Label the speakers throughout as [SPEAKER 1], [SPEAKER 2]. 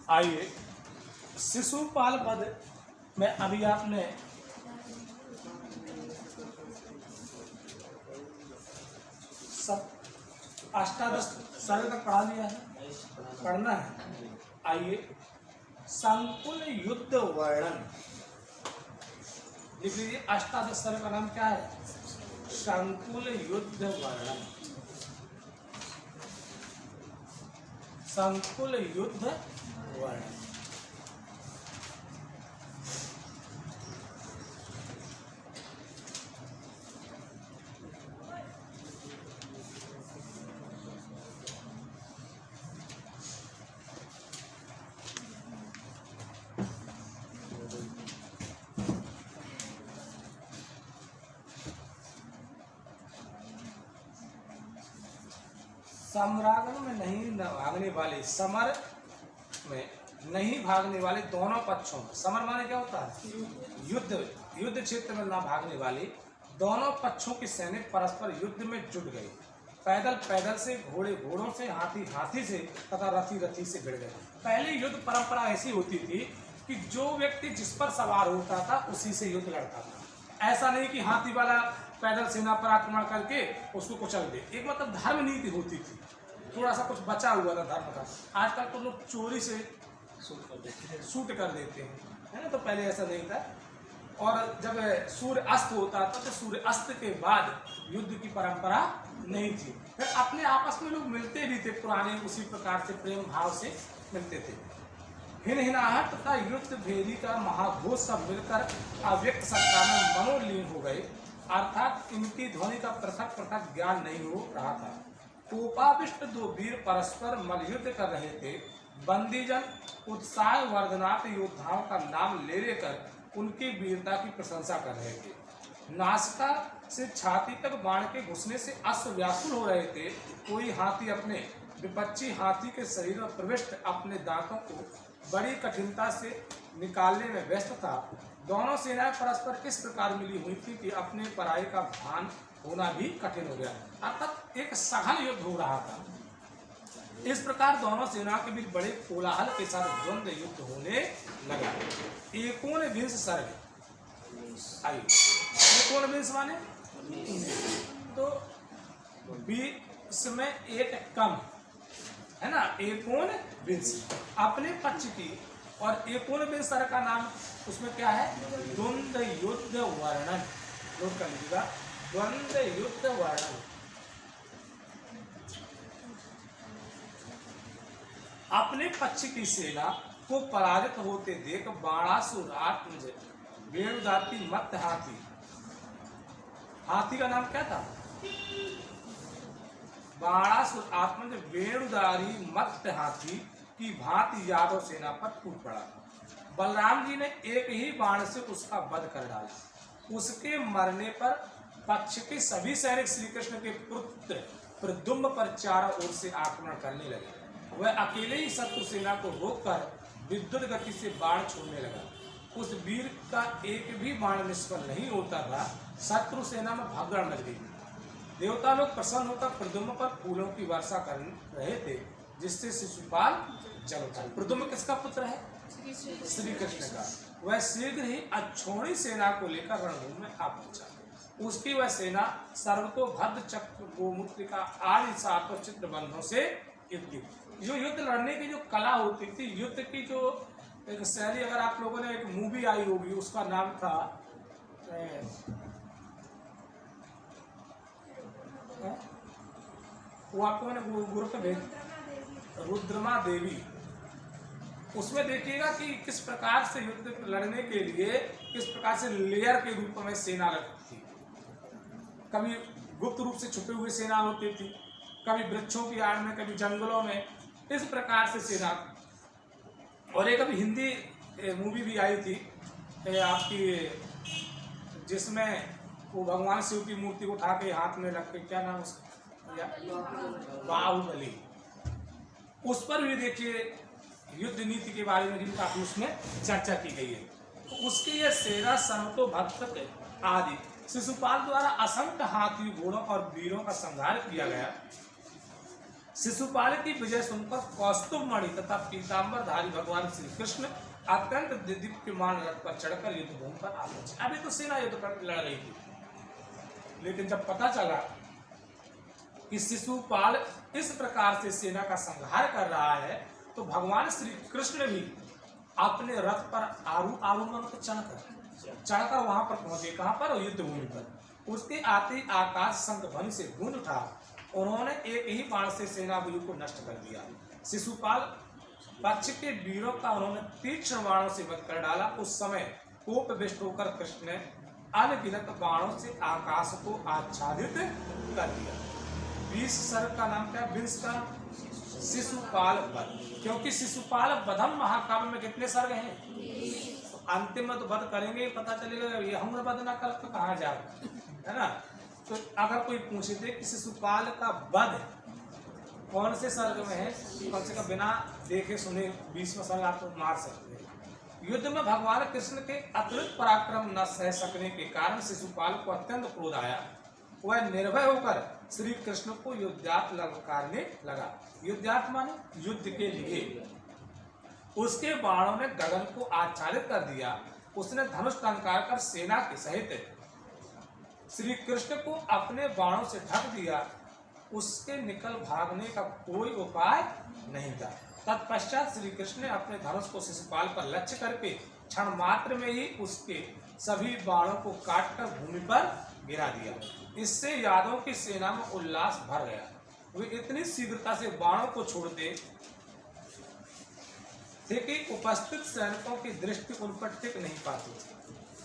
[SPEAKER 1] आइए, शिशुपाल वध में अभी आपने सब अष्टादश सर्ग तक पढ़ा लिया है, पढ़ना है। आइए, संकुल युद्ध वर्णन लिख लीजिए। अष्टादश सर्ग का नाम क्या है? संकुल युद्ध वर्णन। संकुल युद्ध वर्णन। समरागन में नहीं भागने वाले, समर में नहीं भागने वाले दोनों पक्षों में, समर माने क्या होता है? युद्ध क्षेत्र में ना भागने वाले दोनों पक्षों के सैनिक परस्पर युद्ध में जुट गए। पैदल से, घोड़ों से, हाथी से तथा रथी से भिड़ गए। पहले युद्ध परंपरा ऐसी होती थी कि जो व्यक्ति जिस पर सवार होता था उसी से युद्ध लड़ता था। ऐसा नहीं कि हाथी वाला पैदल सेना पर आक्रमण करके उसको कुचल दे। एक मतलब धर्म नीति होती थी, थोड़ा सा कुछ बचा हुआ था धर्म का। आजकल तो लोग चोरी से शूट कर देते हैं, है ना। तो पहले ऐसा नहीं था। और जब सूर्य अस्त होता था तो सूर्य अस्त के बाद युद्ध की परंपरा नहीं थी। फिर अपने आपस में लोग मिलते भी थे, पुराने उसी प्रकार से प्रेम भाव से मिलते थे। हिनहिनाहट तथा युद्ध भेदी का महाघोष सब मिलकर अव्यक्त सत्ता में मनोलीन हो गए, अर्थात इनकी ध्वनि का पृथक पृथक ज्ञान नहीं हो रहा था। कोपाविष्ट दो वीर परस्पर मलयुद्ध कर रहे थे। बंदीजन उत्साह वर्धनार्थ योद्धाओं का नाम ले लेकर उनकी वीरता की प्रशंसा कर रहे थे। नासिका से छाती तक बाण के घुसने से अश्व व्याकुल हो रहे थे। कोई हाथी अपने विपक्षी हाथी के शरीर में प्रविष्ट अपने दांतों को बड़ी कठिनता से निकालने में व्यस्त था। दोनों सेनाएं परस्पर इस प्रकार मिली हुई थी कि अपने पराई का भान होना भी कठिन हो गया, अर्थात एक सघन युद्ध हो रहा था। इस प्रकार दोनों सेनाओं के बीच बड़े कोलाहल के साथ द्वंद्व युद्ध होने लगा। एकोनविंश सर्ग। आइए, एकोनविंश माने तो 20 में एक कम, है ना। एकोनविंश अपने पक्ष की, और एकोनविंश सर्ग का नाम उसमें क्या है? द्वंद्व युद्ध वर्णन। नोट कर लीजिएगा, द्वंद्व युद्ध वर्णन। अपने पक्ष की सेना को पराजित होते देख बाणासुर आत्मज वेणुदाती मत हाथी का नाम क्या था? बाणासुर आत्मज वेणुदारी मत हाथी की भांति यादव सेना पर टूट पड़ा। बलराम जी ने एक ही बाण से उसका वध कर डाला। उसके मरने पर पक्ष के सभी सैनिक श्री कृष्ण के पुत्र प्रद्युम्न पर चारों ओर से आक्रमण करने लगे। वह अकेले ही शत्रु सेना को रोककर विद्युत गति से बाण छोड़ने लगा। उस वीर का एक भी बाण निष्फल नहीं होता था। शत्रु सेना में भगदड़ मच गई। देवता लोग प्रसन्न होकर प्रद्युम्न पर फूलों की वर्षा कर रहे थे, जिससे शिशुपाल जल उठा। प्रद्युम्न किसका पुत्र है? श्री कृष्ण का। वह शीघ्र ही अक्षौणी सेना को लेकर रणभूमि में आ पहुंचा। उसकी वह सेना सर्वतोभद्र चक्र गोमुद्रिका आदि सातों चित्र बंधों से युद्ध। जो युद्ध लड़ने की जो कला होती थी, युद्ध की जो एक शैली, अगर आप लोगों ने एक मूवी आई होगी, उसका नाम था वो आपको मैंने ग्रुप में भेज, रुद्रमा देवी। उसमें देखिएगा कि किस प्रकार से युद्ध लड़ने के लिए किस प्रकार से लेयर के रूप में सेना लगती थी। कभी गुप्त रूप से छुपे हुए सेना होती थी, कभी वृक्षों की आड़ में, कभी जंगलों में, इस प्रकार से सेना। और एक अभी हिंदी मूवी भी आई थी आपकी, जिसमें वो भगवान शिव की मूर्ति को उठा के हाथ में रख के, क्या नाम उसका? बाहुबली। उस पर भी देखिए युद्ध नीति के बारे में भी काफी उसमें चर्चा की गई है। तो उसकी यह सेना सर्वतोभद्र आदि शिशुपाल द्वारा असंख्य हाथी, घोड़ों और वीरों का संहार किया गया। शिशुपाल की विजय सुनकर कौस्तुभ मणि तथा पीताम्बरधारी भगवान श्री कृष्ण अत्यंत दीप्यमान रथ पर चढ़कर युद्ध भूमि पर आ पहुंचे। अभी तो सेना युद्ध पर लड़ रही थी, लेकिन जब पता चला कि शिशुपाल इस प्रकार से सेना का संहार कर रहा है, तो भगवान श्री कृष्ण भी अपने रथ पर आरूढ़ चढ़कर वहां पर पहुंचे। कहां पर? युद्ध भूमि पर। उसके आते ही आकाश शंख ध्वनि से गूंज उठा। उन्होंने एक ही बाण से सेना व्यूह को नष्ट कर दिया। शिशुपाल पक्ष के वीरों का उन्होंने तीक्ष्ण बाणों से वध कर डाला। उस समय कोप विष्ट होकर कृष्ण ने अनगिनत बाणों से आकाश को आच्छादित कर दिया। 20 सर्ग का नाम क्या? 20 का शिशुपाल वध, क्योंकि शिशुपाल वधम महाकाव्य में कितने सर्ग हैं? अंतिम में तो वध करेंगे, पता चलेगा ये हम वध ना कर तो कहाँ जाए, है ना। तो अगर कोई पूछे थे कि शिशुपाल का वध कौन से सर्ग में है, कम से कम बिना देखे सुने 20वां सर्ग आप तो मार सकते हैं। युद्ध में भगवान कृष्ण के अतिरिक्त पराक्रम न सह सकने के कारण शिशुपाल को अत्यंत क्रोध आया। वह निर्भय होकर श्री कृष्ण को युद्धार्थ ललकारने लगा। युद्धार्थ माने युद्ध के लिए। उसके बाणों ने गगन को आच्छादित कर दिया। उसने धनुष टंकार कर सेना के सहित श्री कृष्ण को अपने बाणों से ढक दिया। उसके निकल भागने का कोई उपाय नहीं था। तत्पश्चात श्री कृष्ण ने अपने धनुष को शिशुपाल पर लक्ष्य करके क्षण मात्र में ही उसके सभी बाणों को काटकर भूमि पर गिरा दिया। इससे यादवों की सेना में उल्लास भर गया। वे इतनी शीघ्रता से बाणों को छोड़ते थे कि उपस्थित सैनिकों की दृष्टि उन पर टिक नहीं पाती।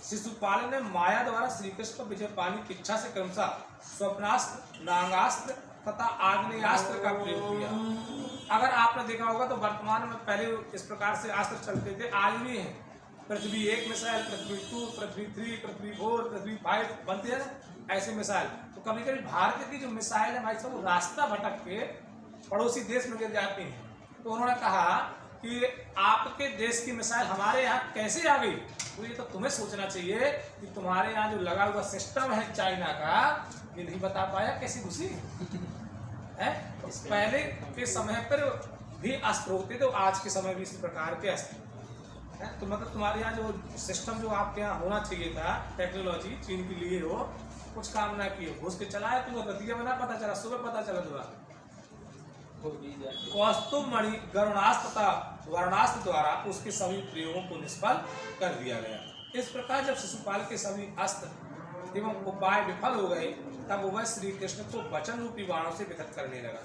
[SPEAKER 1] शिशुपाल ने माया द्वारा श्री कृष्ण पर विजय पाने की इच्छा से क्रमशः स्वप्नास्त्र, नागास्त्र तथा आग्नेयास्त्र का प्रयोग किया। अगर आपने देखा होगा तो वर्तमान में पहले इस प्रकार से अस्त्र चलते थे, आज भी हैं। पृथ्वी 1 मिसाइल, पृथ्वी 2, पृथ्वी 3, पृथ्वी 4, पृथ्वी 5 बनती है ना, ऐसे मिसाइल। तो कभी कभी भारत की जो मिसाइल है भाई साहब, वो रास्ता भटक के पड़ोसी देश में गिर जाती हैं। तो उन्होंने कहा कि आपके देश की मिसाइल हमारे यहाँ कैसे आ गई। तो ये तो तुम्हें सोचना चाहिए कि तुम्हारे यहाँ जो लगा हुआ सिस्टम है चाइना का, ये नहीं बता पाया कैसी घुसी है। पहले के समय पर भी अस्त्र होते थे, आज के समय भी इसी प्रकार के अस्त्र है। तो मतलब तुम्हारे यहाँ जो सिस्टम जो आपके यहाँ होना चाहिए था, टेक्नोलॉजी चीन के लिए हो, कुछ काम ना किए, घुस के चलाए, तुम्हें रतिया में ना पता चला, सुबह पता चला दोबारा। कौस्तुभ मणि गरुणास्त्र तथा वर्णास्त्र द्वारा उसके सभी प्रयोगों को निष्फल कर दिया गया। इस प्रकार जब शिशुपाल के सभी अस्त्र एवं उपाय विफल हो गए, तब वह श्री कृष्ण को वचन रूपी बाणों से विकट करने लगा।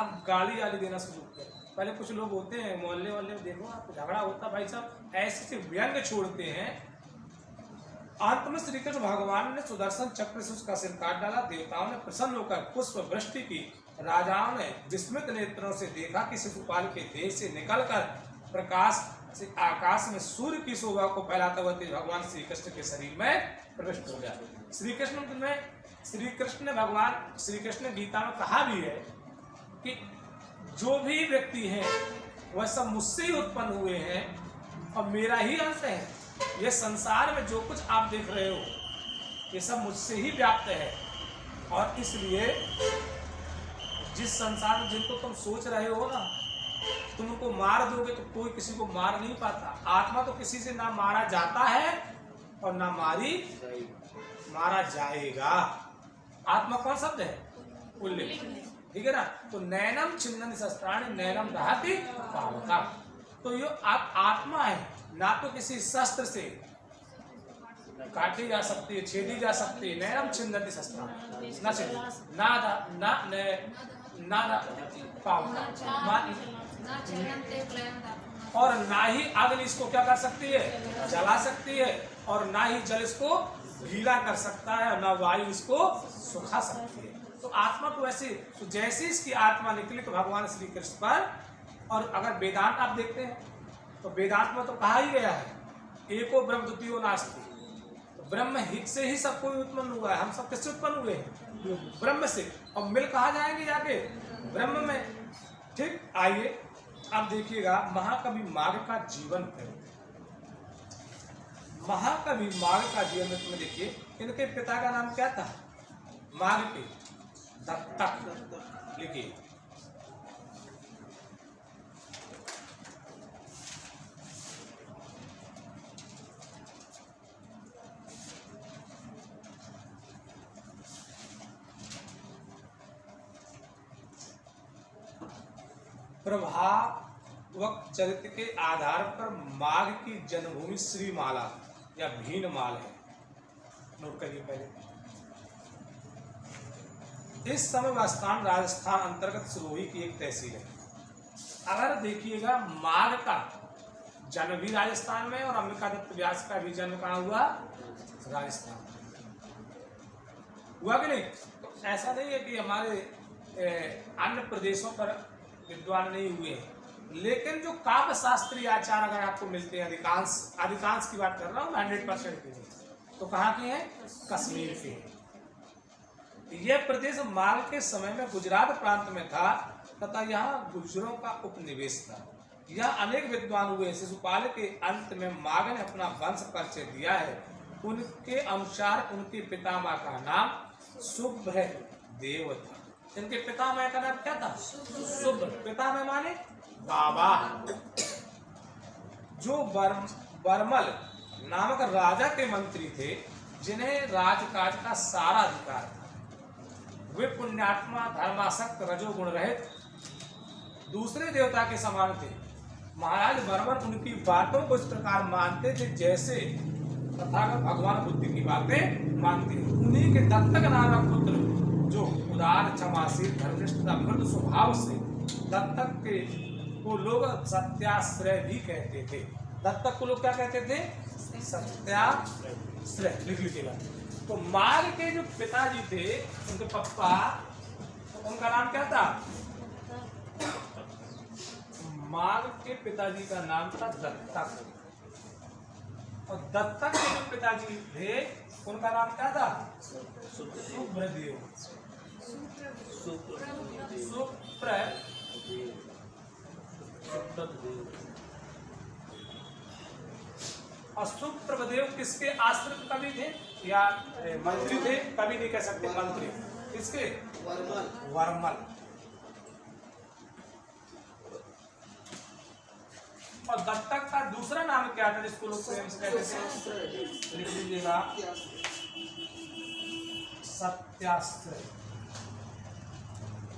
[SPEAKER 1] अब गाली गाली देना शुरू किया। पहले कुछ लोग होते हैं मोहल्ले वाले, देखो आप झगड़ा होता भाई साहब, ऐसे व्यंग छोड़ते हैं। अंत में श्री कृष्ण भगवान ने सुदर्शन चक्र से उसका सिर काट डाला। देवताओं ने प्रसन्न होकर पुष्प वृष्टि की। राजाओं ने विस्मित नेत्रों से देखा कि शिशुपाल के देह से निकलकर प्रकाश से आकाश में सूर्य की शोभा को फैलाता हुआ तेज भगवान श्री कृष्ण के शरीर में प्रविष्ट हो गया। श्री कृष्ण ने गीता में कहा भी है कि जो भी व्यक्ति है वह सब मुझसे ही उत्पन्न हुए हैं और मेरा ही अंश है। ये संसार में जो कुछ आप देख रहे हो ये सब मुझसे ही व्याप्त है। और इसलिए जिस संसार में जिनको तुम सोच रहे हो ना, तुम उनको मार दोगे तो कोई किसी को मार नहीं पाता। आत्मा तो किसी से ना मारा जाता है और ना मारा जाएगा। आत्मा कौन शब्द है? पुल्लिंग, ठीक है ना। तो नैनम छिन्नन्ति शस्त्राणि नैनम दहति पावका। तो ये आत्मा है, ना तो किसी शस्त्र से काटी जा सकती है, छेदी जा सकती है। नैनम छिन्नन्ति शस्त्राणि ना पावका, और ना ही अग्नि इसको क्या कर सकती है? जला सकती है। और ना ही जल इसको गीला कर सकता है, और ना वायु इसको सुखा सकती है। तो आत्मा तो ऐसे, तो जैसे इसकी आत्मा निकली तो भगवान श्री कृष्ण पर। और अगर वेदांत आप देखते हैं तो वेदांत में तो कहा ही गया है एको ब्रह्म द्वितीयो नास्ति। तो ब्रह्म से ही सब कोई उत्पन्न हुआ है। हम सब किससे उत्पन्न हुए हैं? ब्रह्म से। और मिल कहा जाएंगे जाके? ब्रह्म में। ठीक, आइए अब देखिएगा महाकवि माघ का जीवन प्रेम। महाकवि माघ का जीवन में देखिए, इनके पिता का नाम क्या था? माघ के दत्तक। लिखिए प्रभावक चरित्र के आधार पर माघ की जन्मभूमि श्रीमाला या भीनमाल है। नोट करिए पहले। इस समय वह स्थान राजस्थान अंतर्गत सिरोही की एक तहसील है। अगर देखिएगा माघ का जन्म भी राजस्थान में और अंबिका दत्त व्यास का भी जन्म कहाँ हुआ? राजस्थान हुआ कि नहीं? तो ऐसा नहीं है कि हमारे अन्य प्रदेशों पर विद्वान नहीं हुए हैं, लेकिन जो काव्य शास्त्रीय आचार अगर आपको मिलते हैं, अधिकांश की बात कर रहा हूँ, 100% के लिए, तो कहाँ के हैं? कश्मीर के हैं। यह प्रदेश माघ के समय में गुजरात प्रांत में था तथा यहाँ गुर्जरों का उपनिवेश था। यह अनेक विद्वान हुए। शिशुपाल के अंत में माघ ने अपना वंश परिचय दिया है। उनके अनुसार उनके पितामह का नाम सुब्रदेव था। इनके पितामह का नाम क्या था? सुब्र। पितामह माने बाबा। जो बरमल नामक राजा के मंत्री थे, जिन्हें राजकाज का सारा अधिकार था। वे पुण्यात्मा, धर्मासक्त, रजोगुण रहित, दूसरे देवता के समान थे। महाराज बर्मन उनकी बातों को इस प्रकार मानते थे जैसे तथागत भगवान बुद्ध की बातें मानते हैं। उन्हीं के दत्तक नामक पुत्र, जो उदार, क्षमाशील, धर्मनिष्ठ तथा मृदु स्वभाव से, दत्तक के को लोग सत्याश्रय भी कहते थे। दत्तक को लोग क्या कहते थे? सत्याश्रय। लिख लीजिएगा। तो माघ के जो पिताजी थे, उनके पप्पा, उनका नाम क्या था? माघ के पिताजी का नाम था दत्तक। और दत्तक के जो पिताजी थे, उनका नाम क्या था? सुब्रदेव। और सुप्रभदेव किसके आश्रित कवि थे या मंत्री थे? कवि नहीं कह सकते, मंत्री। किसके? वर्मल। और दत्तक का दूसरा नाम क्या था जिसको लोग प्रेम से कहते थे? लिख लीजिएगा, सत्याश्रय।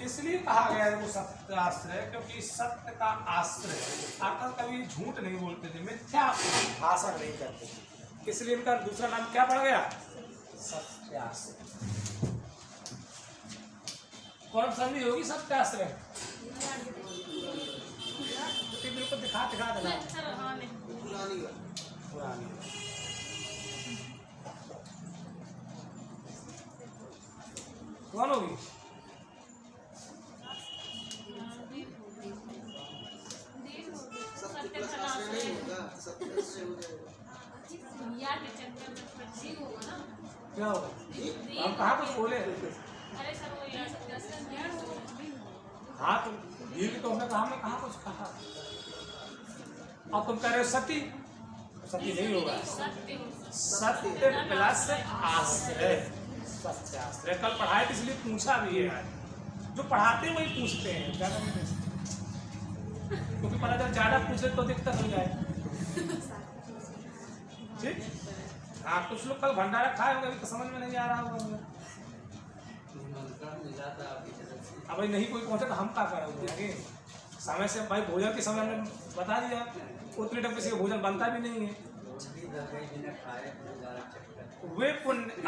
[SPEAKER 1] इसलिए कहा गया है वो सत्याश्रय क्योंकि सत्य का आश्रय। आकर कभी झूठ नहीं बोलते थे, मिथ्या भाषण नहीं करते थे, इसलिए इनका दूसरा नाम क्या पड़ गया? सत्याश्रय। कौन संधि होगी सत्याश्रय? बिल्कुल दिखा देना। पुरानी। कौन होगी? क्या होगा? हम कहाँ कुछ बोले? हाँ, तुम तो हमने कहा कुछ कहा। और तुम कह रहे हो सती? सती नहीं होगा। सत्य प्लस आश्रय, सत्याश्रय। कल पढ़ाए इसलिए पूछा भी है। जो पढ़ाते वही पूछते हैं, ज्यादा नहीं पूछते, क्योंकि पता चल ज्यादा पूछे तो दिक्कत हो जाए। ठीक? हाँ, कुछ लोग कल भंडारा खाए होंगे, तो समझ में नहीं आ रहा होगा। अब भाई नहीं कोई पहुंचा तो हम क्या करेंगे? समय से भाई भोजन के समय में बता दिया, उतने टाइम किसी का भोजन बनता भी नहीं है। वे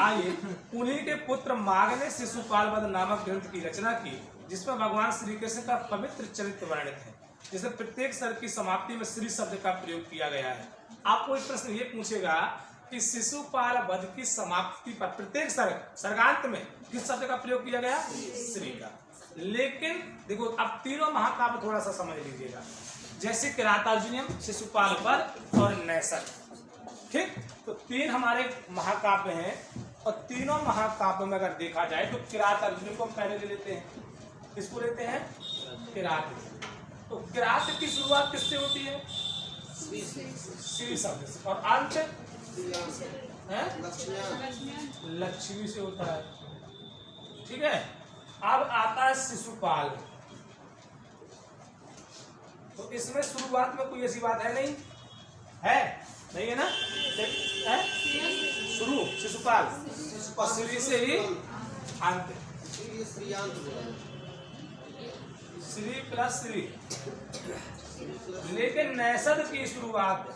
[SPEAKER 1] आइए, उन्हीं के पुत्र माघ ने शिशुपाल वध नामक ग्रंथ की रचना की, जिसमें भगवान श्री कृष्ण का पवित्र चरित्र वर्णित है, जिसमें प्रत्येक सर्ग की समाप्ति में श्री शब्द का प्रयोग किया गया है। आपको एक प्रश्न ये पूछेगा कि शिशुपाल वध की समाप्ति पर प्रत्येक सर्गांत में किस शब्द का प्रयोग किया गया? श्री का। लेकिन देखो, अब तीनों महाकाव्य थोड़ा सा समझ लीजिएगा, जैसे किरातार्जुनीयम, शिशुपाल वध और नैसर्ग। ठीक? तो तीन हमारे महाकाव्य हैं, और तीनों महाकाव्य में अगर देखा जाए तो किरातार्जुनीयम को हम पहले ले लेते हैं। किसको लेते हैं? किरात। तो किरात की शुरुआत किससे होती है? श्री शब्द से, और अंत लक्ष्मी से होता है। ठीक है? अब आता है शिशुपाल। तो इसमें शुरुआत में कोई ऐसी बात है नहीं है? नहीं है ना? है? शुरू शिशुपाल, और श्री से ही अंत। श्री प्लस श्री, लेकिन नैसद की शुरुआत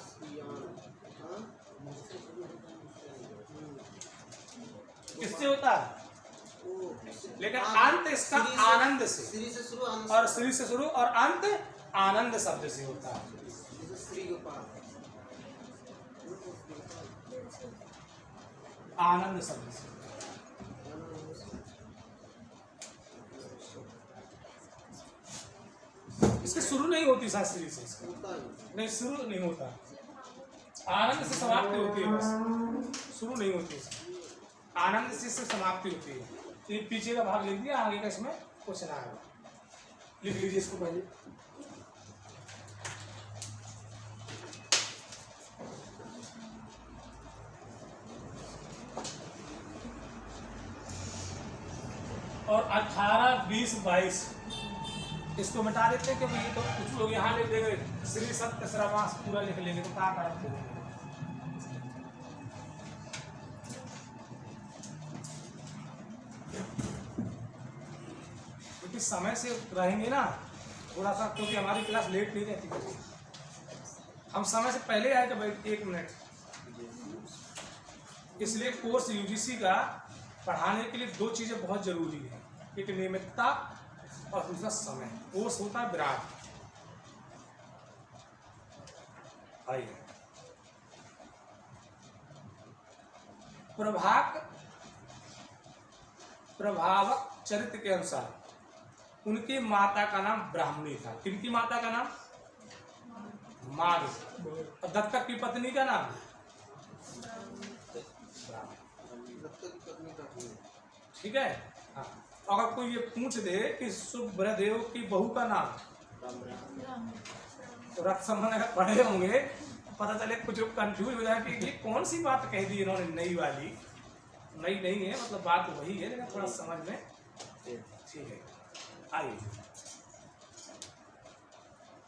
[SPEAKER 1] किससे होता है? लेकिन अंत इसका आनंद से,
[SPEAKER 2] श्री से शुरू
[SPEAKER 1] और श्री से शुरू और अंत आनंद शब्द से होता है।
[SPEAKER 2] श्री के पास
[SPEAKER 1] आनंद शब्द से। इसकी शुरू नहीं होती शास्त्री से, नहीं शुरू नहीं होता, आनंद से समाप्ति होती है, बस शुरू नहीं होती, आनंद से समाप्ति होती है। तो ये पीछे का भाग लिख दिया, आगे का इसमें कुछ ना है, लिख लीजिए इसको पहले। और 18, 20, 22 इसको मिटा देते हैं, क्योंकि ये तो कुछ लोग यहाँ लिख देंगे श्री सत्य श्रवास पूरा लिख लेंगे, तो कहाँ करते हैं। क्योंकि समय से रहेंगे ना थोड़ा सा, क्योंकि हमारी क्लास लेट नहीं रहती, हम समय से पहले आए थे 1 मिनट, इसलिए कोर्स यूजीसी का पढ़ाने के लिए 2 चीजें बहुत जरूरी है, एक नियमितता और दूसरा समय। कोर्स होता है विराट, आइए प्रभावक चरित्र के अनुसार उनकी माता का नाम ब्राह्मणी था। किनकी माता का नाम? माग। और दत्तक की पत्नी का नाम? ठीक है। हाँ, अगर कोई ये पूछ दे कि सुब्रदेव की बहू का नाम, तो रक्त संबंध अगर पढ़े होंगे पता चले कुछ लोग कंफ्यूज हो जाए कि ये कौन सी बात कह दी इन्होंने नई वाली। नई नहीं है, मतलब बात वही है, लेकिन थोड़ा समझ में ठीक है। आइए,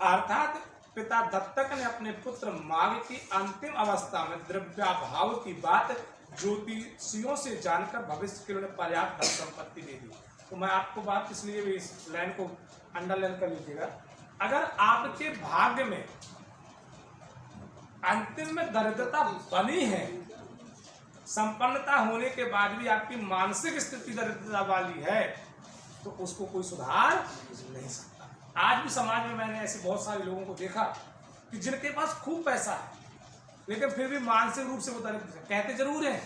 [SPEAKER 1] अर्थात पिता दत्तक ने अपने पुत्र माग की अंतिम अवस्था में द्रव्याभाव की बात ज्योतिषियों से जानकर भविष्य के लिए पर्याप्त धन संपत्ति दे दी। तो मैं आपको बात इसलिए भी इस लाइन को अंडरलाइन कर लीजिएगा, अगर आपके भाग्य में अंतिम में दरिद्रता बनी है, संपन्नता होने के बाद भी आपकी मानसिक स्थिति दरिद्रता वाली है, तो उसको कोई सुधार नहीं सकता। आज भी समाज में मैंने ऐसे बहुत सारे लोगों को देखा कि जिनके पास खूब पैसा है लेकिन फिर भी मानसिक रूप से वो दरिद्र, कहते जरूर हैं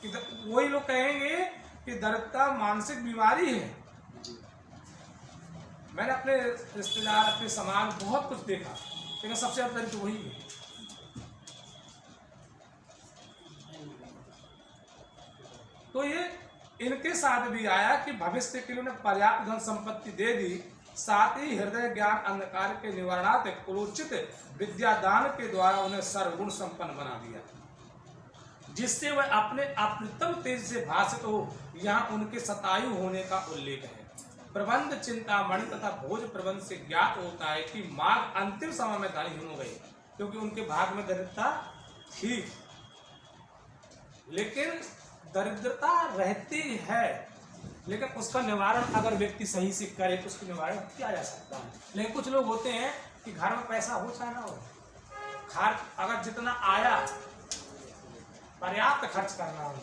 [SPEAKER 1] कि वही लोग कहेंगे कि दरिद्रता मानसिक बीमारी है। मैंने अपने रिश्तेदार, अपने समाज बहुत कुछ देखा, लेकिन सबसे ज्यादा दरिद्र वही है। तो ये इनके साथ भी आया कि भविष्य के लिए उन्हें पर्याप्त धन संपत्ति दे दी, साथ ही हृदय ज्ञान अंधकार के निवारणार्थ कुलोचित विद्यादान के द्वारा उन्हें सर्वगुण संपन्न बना दिया, जिससे वह अपने अप्रतिम तेज से भाषित हो। यहाँ उनके शतायु होने का उल्लेख है। प्रबंध चिंतामणि तथा भोज प्रबंध से ज्ञात होता है कि माघ अंतिम समय में धनहीन हो गए, क्योंकि उनके भाग में दरिद्रता थी। लेकिन दरिद्रता रहती है, लेकिन उसका निवारण अगर व्यक्ति सही से करे तो उसका निवारण किया जा सकता है। लेकिन कुछ लोग होते हैं कि घर में पैसा हो चाहे ना हो, अगर जितना आया पर्याप्त खर्च करना होगा,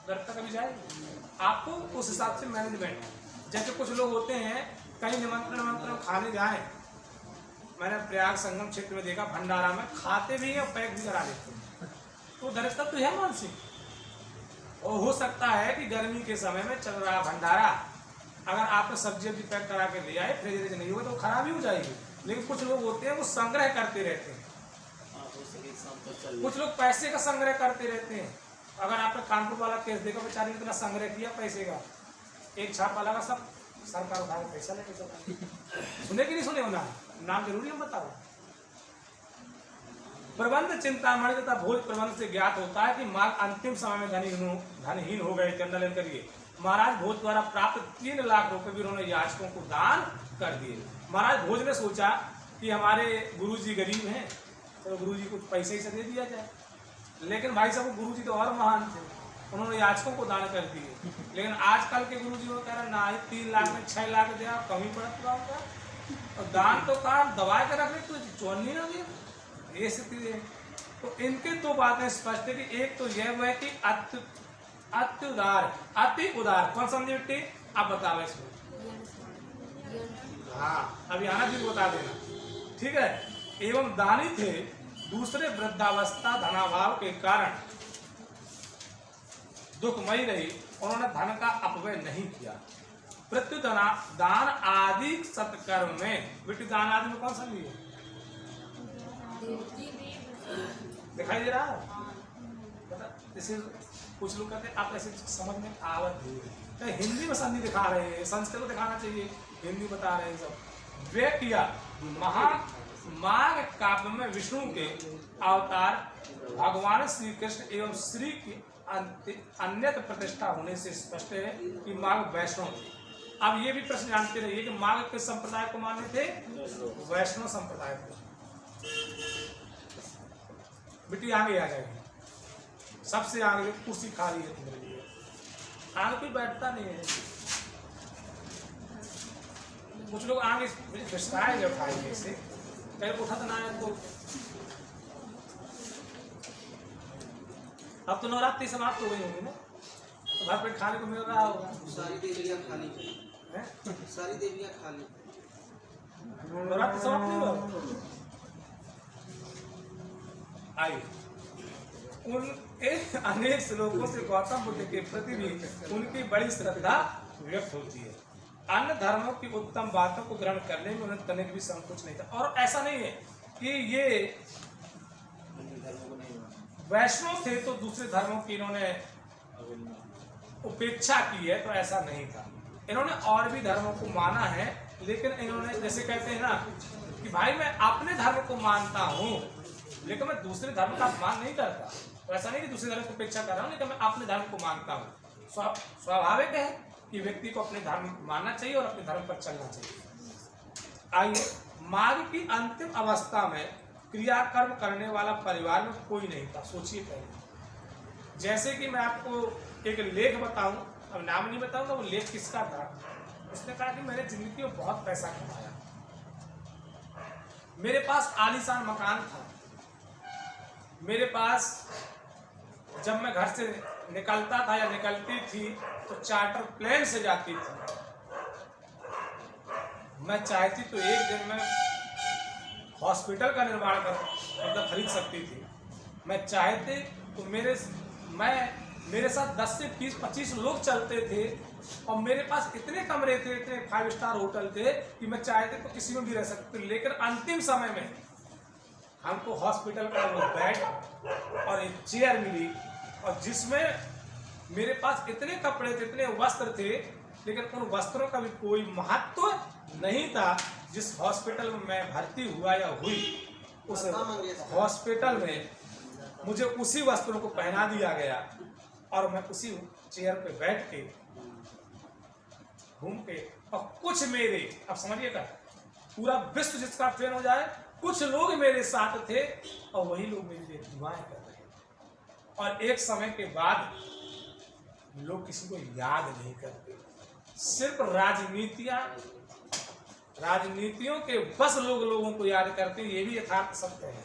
[SPEAKER 1] दरिद्रता कभी जाएगी। आपको उस हिसाब से मैनेजमेंट, जैसे कुछ लोग होते हैं कहीं निमंत्रण खाने जाए, मैंने प्रयाग संगम क्षेत्र में देखा, भंडारा में खाते भी हैं और पैक भी करा देते हैं, तो दरिद्रता तो है मानसिक। और हो सकता है कि गर्मी के समय में चल रहा भंडारा, अगर आपने सब्जी पैक करा के ले आए, फ्रिज नहीं होगा तो खराब ही हो जाएगी। लेकिन कुछ लोग होते हैं वो संग्रह करते रहते हैं, कुछ लोग पैसे का संग्रह करते रहते हैं। अगर आपने कानपुर वाला केस देखा, बेचारे ने इतना संग्रह किया पैसे का, एक छापा लगा, सब सरकार उठा के पैसा लेके चला। सुने कि नहीं सुने होना, नाम जरूरी हम बताओ। प्रबंध चिंतामणि तथा भोज प्रबंध से ज्ञात होता है कि माघ अंतिम समय में धनहीन हो गए। चंदन करिए, महाराज भोज द्वारा प्राप्त 3 लाख रुपए भी उन्होंने याचकों को दान कर दिए। महाराज भोज ने सोचा कि हमारे गुरुजी गरीब हैं, तो गुरुजी कुछ पैसे ही से दे दिया जाए। लेकिन भाई साहब गुरुजी तो और महान थे, उन्होंने याचकों को दान कर दिए। लेकिन आजकल के गुरु जी वो कह रहे ना, 3 लाख में 6 लाख दिया, कमी पड़ा होगा, और दान तो कहा दबा के रख रहे, तो चौनी ना दिया, ये स्थिति है। तो इनके 2 बातें स्पष्ट है कि एक तो यह है कि अति उदार, अति उदार कौन समझे बेटी, आप बताओ इसमें। हाँ, अभी आना जी बता देना, ठीक है। एवं दानी थे, दूसरे वृद्धावस्था धनाभाव के कारण दुखमयी रही, उन्होंने धन का अपव्यय नहीं किया। प्रत्युदान दान आदि सत्कर्म में, बेटी दान आदि में कौन सा है, दिखाई दे रहा है? जैसे कुछ लोग कहते हैं आप ऐसे समझ में आवत है, हिंदी में संधि दिखा रहे हैं, संस्कृत में दिखाना चाहिए, हिंदी बता रहे हैं सब। वे किया माघ काव्य में विष्णु के अवतार भगवान श्री कृष्ण एवं श्री की अन्यत्र प्रतिष्ठा होने से स्पष्ट है कि माघ वैष्णव थे। अब ये भी प्रश्न जानते रहिए कि माघ किस संप्रदाय को मानते थे, वैष्णव संप्रदाय को। बेटी आगे आ जाएगी, सबसे आगे कुर्सी खाली है तुम्हारे लिए, आगे कोई बैठता नहीं है। कुछ लोग आगे विस्तार जब खाएंगे इससे कहीं उठा तो ना है तो। अब तो नवरात्रि समाप्त हो गई होगी ना, तो भर पेट खाने को मिल रहा होगा।
[SPEAKER 2] सारी देवियां खाली है, सारी देवियां खाली,
[SPEAKER 1] नवरात्रि समाप्त नहीं हुआ। आइए, उन अनेक श्लोकों से गौतम बुद्ध के प्रति भी उनकी बड़ी श्रद्धा व्यक्त होती है। अन्य धर्मों की उत्तम बातों को ग्रहण करने में उन्हें तनिक भी संकोच नहीं था। और ऐसा नहीं है कि ये वैष्णव थे तो दूसरे धर्मों की इन्होंने उपेक्षा की है, तो ऐसा नहीं था। इन्होंने और भी धर्मों को माना है, लेकिन इन्होंने जैसे कहते हैं ना कि भाई मैं अपने धर्म को मानता हूँ लेकिन मैं दूसरे धर्म का अपमान नहीं करता। तो ऐसा नहीं कि दूसरे धर्म की उपेक्षा कर रहा हूँ, लेकिन मैं अपने धर्म को मानता हूँ। स्वाभाविक है कि व्यक्ति को अपने धर्म को मानना चाहिए और अपने धर्म पर चलना चाहिए। आइए, माघ की अंतिम अवस्था में क्रियाकर्म करने वाला परिवार में कोई नहीं था। सोचिए पहले, जैसे कि मैं आपको एक लेख बताऊं, अब नाम नहीं बताऊंगा, वो लेख किसका था। उसने कहा कि मैंने जिंदगी में बहुत पैसा कमाया, मेरे पास आलीशान मकान था, मेरे पास जब मैं घर से निकलता था या निकलती थी तो चार्टर प्लेन से जाती थी। मैं चाहती तो एक दिन में हॉस्पिटल का निर्माण कर मतलब खरीद सकती थी। मैं चाहते तो मेरे साथ 10 से 20-25 लोग चलते थे और मेरे पास इतने कमरे थे, इतने 5 स्टार होटल थे कि मैं चाहते तो किसी में भी रह सकते। लेकिन अंतिम समय में हमको हॉस्पिटल का वो बेड और एक चेयर मिली, और जिसमें मेरे पास इतने कपड़े थे, इतने वस्त्र थे, लेकिन उन वस्त्रों का भी कोई महत्व नहीं था। जिस हॉस्पिटल में मैं भर्ती हुआ या हुई, उस हॉस्पिटल में मुझे उसी वस्त्रों को पहना दिया गया और मैं उसी चेयर पे बैठ के घूम के, और कुछ मेरे, अब समझिएगा, पूरा विश्व जिसका फैन हो जाए, कुछ लोग मेरे साथ थे और वही लोग मेरे लिए दुआएं कर रहे हैं। और एक समय के बाद लोग किसी को याद नहीं करते, सिर्फ राजनीतियों के बस लोग लोगों को याद करते हैं। ये भी यथार्थ सत्य है,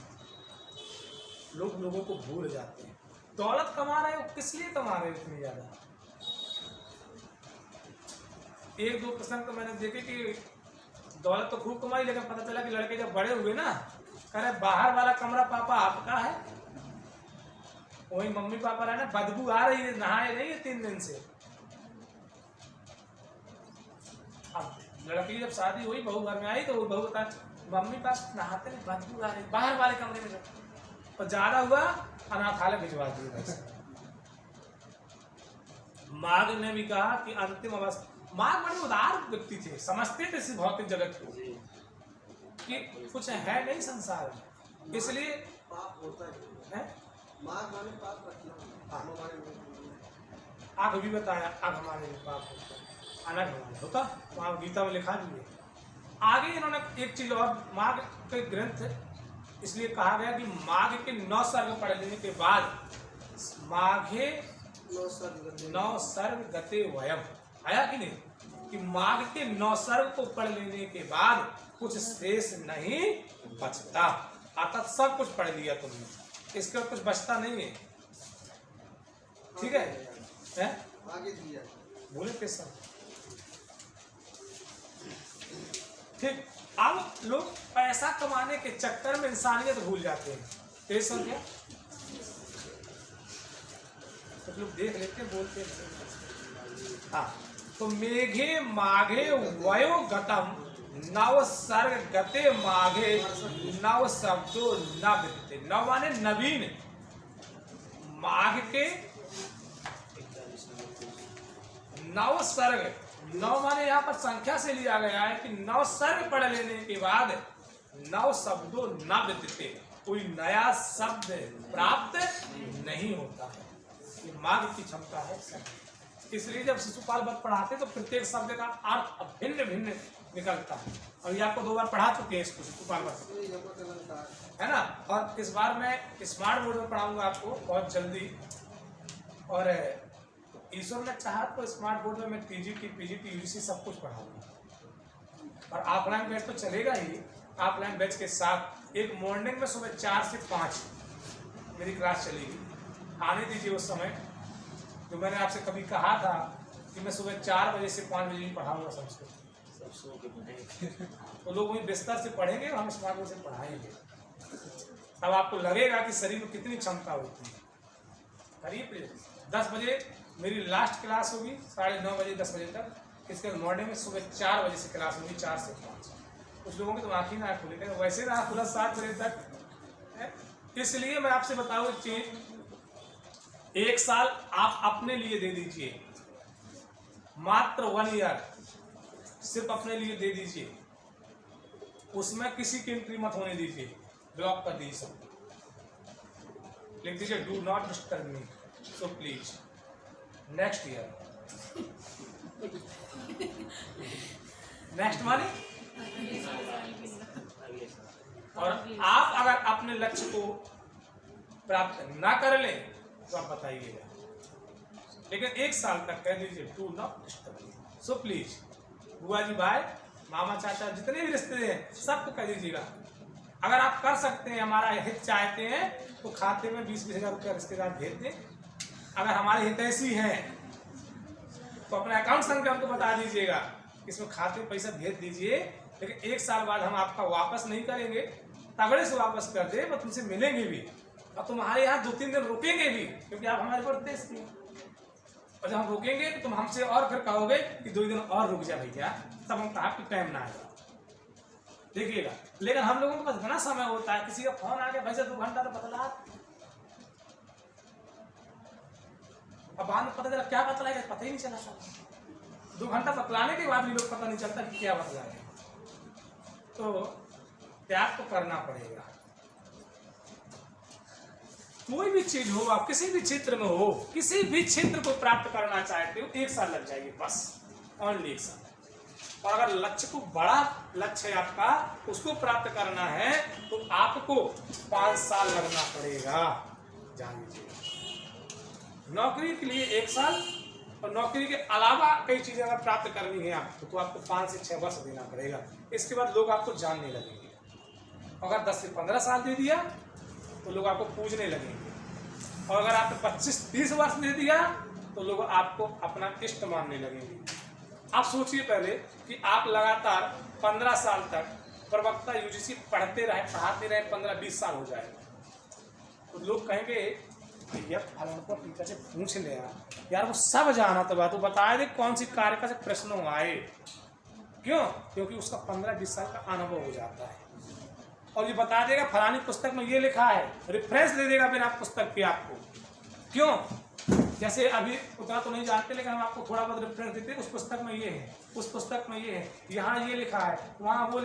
[SPEAKER 1] लोग लोगों को भूल जाते हैं। दौलत कमा रहे हो, किस लिए कमा रहे हो इतनी ज्यादा? 1-2 प्रसंग तो मैंने देखे कि दौलत तो खूब कमाई, लेकिन पता चला कि लड़के जब बड़े हुए ना, कह रहे बाहर वाला कमरा पापा आपका है, वही मम्मी पापा रहे ना, बदबू आ रही है, नहाए नहीं है 3 दिन से। अब लड़की जब शादी हुई, बहू घर में आई तो वो बहू बता, मम्मी पापा नहाते नहीं, बदबू आ रही, बाहर वाले कमरे में जाओ। और ज्यादा हुआ अनाथालय भिजवा दिए। माघ ने भी कहा कि अंतिम अवस्था, माघ बड़े उदार व्यक्ति थे, समझते थे इस भौतिक जगत को कि कुछ है नहीं संसार में, इसलिए
[SPEAKER 2] पाप होता है। माघ माने पाप रखना,
[SPEAKER 1] आग भी बताया, आग हमारे लिए पाप होता है, अनग हमारे होता, वहाँ गीता में लिखा भी है। आगे इन्होंने एक चीज और, माघ के ग्रंथ इसलिए कहा गया कि माघ के 9 सर्ग पढ़ लेने के बाद माघे
[SPEAKER 2] नौ
[SPEAKER 1] 9
[SPEAKER 2] सर्ग गते
[SPEAKER 1] सर्ग गते वयम, आया कि नहीं कि माघ के 9 सर्ग को पढ़ लेने के बाद कुछ शेष नहीं बचता, अर्थात सब कुछ पढ़ लिया तुमने, इसके बाद कुछ बचता नहीं है। ठीक है, हैं?
[SPEAKER 2] आगे दिया
[SPEAKER 1] बोले कैसा? ठीक, अब लोग पैसा कमाने के चक्कर में इंसानियत भूल जाते हैं। कैसा क्या? तो लोग देख लेते हैं, बोलते हैं। हाँ, तो मेघे माघे वयो गतम नव सर्ग गते माघे नव शब्दों न विद्यते। नव माने नवीन, माघ के 9 सर्ग, 9 माने यहाँ पर संख्या से लिया गया है कि 9 सर्ग पढ़ लेने के बाद 9 शब्दों न विद्यते, कोई नया शब्द प्राप्त नहीं होता है। ये माघ की क्षमता है। इसलिए जब शिशुपाल वध पढ़ाते तो प्रत्येक शब्द का अर्थ भिन्न भिन्न निकलता है, और ये आपको 2 बार पढ़ा चुके हैं इसको, शिशुपाल वध, है ना। और इस बार मैं स्मार्ट बोर्ड में पढ़ाऊंगा आपको बहुत जल्दी, और ईश्वर ने चाहा तो स्मार्ट बोर्ड में मैं टीजीटी, पीजीटी, यूजीसी सब कुछ पढ़ाऊंगा। और ऑफलाइन बैच तो चलेगा ही, ऑफलाइन बैच के साथ एक मॉर्निंग में सुबह 4 से 5 मेरी क्लास चलेगी, आने दीजिए उस समय। तो मैंने आपसे कभी कहा था कि मैं सुबह 4 बजे से 5 बजे ही पढ़ाऊंगा संस्कृत, तो लोग वही बिस्तर से पढ़ेंगे और हम स्मार्ट बोर्ड से पढ़ाएंगे। तब आपको लगेगा कि शरीर में कितनी क्षमता होती है। करिए, 10 बजे मेरी लास्ट क्लास होगी, 9:30 बजे 10 बजे तक। इसके मॉर्निंग में सुबह 4 बजे से क्लास होगी, 4 से 5। कुछ लोगों की तो आँख ही ना खुले, वैसे ना खुला 7 बजे तक। इसलिए मैं आपसे बताऊँ एक चीज, 1 साल आप अपने लिए दे दीजिए, मात्र 1 ईयर सिर्फ अपने लिए दे दीजिए, उसमें किसी की एंट्री मत होने दीजिए, ब्लॉक कर दीजिए सब, लिख दीजिए do not disturb me, so please next year. Next माने, और आप अगर अपने लक्ष्य को प्राप्त ना कर लें तो आप बताइएगा, लेकिन 1 साल तक कह दीजिए do not disturb me, so please. बुआ जी, भाई, मामा, चाचा, जितने भी रिश्ते हैं सबको कह दीजिएगा। अगर आप कर सकते हैं, हमारा हित चाहते हैं, तो खाते में 20-20 हजार रुपया रिश्तेदार भेज दें। अगर हमारे हितैषी हैं तो अपना अकाउंट संख्या हमको बता दीजिएगा, इसमें खाते में पैसा भेज दीजिए। लेकिन 1 साल बाद हम आपका वापस नहीं करेंगे, तगड़े से वापस कर दे, वो तुमसे मिलेंगे भी और तुम्हारे यहाँ 2-3 दिन रुकेंगे भी, क्योंकि आप हमारे परदेश के। और जब हम रुकेंगे तो तुम हमसे और फिर कहोगे कि 2 दिन और रुक जा भैया, तब हम कहा कि टाइम ना आएगा, देखिएगा। लेकिन हम लोगों के पास घना समय होता है, किसी का फोन आ गया, भैया 2 घंटा तो बतला, अब बाद में पता चला क्या बतलाएगा, पता ही नहीं चला। 2 घंटा बतलाने के बाद भी लोग पता नहीं चलता कि क्या बतलाएगा। तो त्याग तो करना पड़ेगा। कोई भी चीज हो, आप किसी भी क्षेत्र में हो, किसी भी क्षेत्र को प्राप्त करना चाहते हो, 1 साल लग जाएगी बस, ओनली 1 साल। और अगर लक्ष्य को, बड़ा लक्ष्य है आपका, उसको प्राप्त करना है तो आपको 5 साल लगना पड़ेगा, जान लीजिए। नौकरी के लिए 1 साल, और नौकरी के अलावा कई चीजें अगर प्राप्त करनी है आपको तो आपको 5 से 6 वर्ष देना पड़ेगा। इसके बाद लोग आपको जानने लगेंगे। अगर 10 से 15 साल दे दिया तो लोग आपको पूजने लगेंगे, और अगर आपने 25-30 वर्ष दे दिया तो लोग आपको अपना इष्ट मानने लगेंगे। आप सोचिए पहले कि आप लगातार 15 साल तक प्रवक्ता यूजीसी पढ़ाते रहे, 15-20 साल हो जाएगा, तो लोग कहेंगे यार फलाना को टीचर से पूछ ले यार, वो सब जाना तो बात, वो बताया दे कौन सी कार्य का प्रश्न आए। क्यों? क्योंकि उसका 15-20 साल का अनुभव हो जाता है, और ये बता देगा फलानी पुस्तक में ये लिखा है, रेफरेंस दे देगा बिना पुस्तक के आपको। क्यों? जैसे अभी उतना तो नहीं जानते, लेकिन हम आपको थोड़ा बहुत रेफरेंस देते हैं, उस पुस्तक में ये है, उस पुस्तक में ये है, यहाँ ये लिखा है, वहाँ वो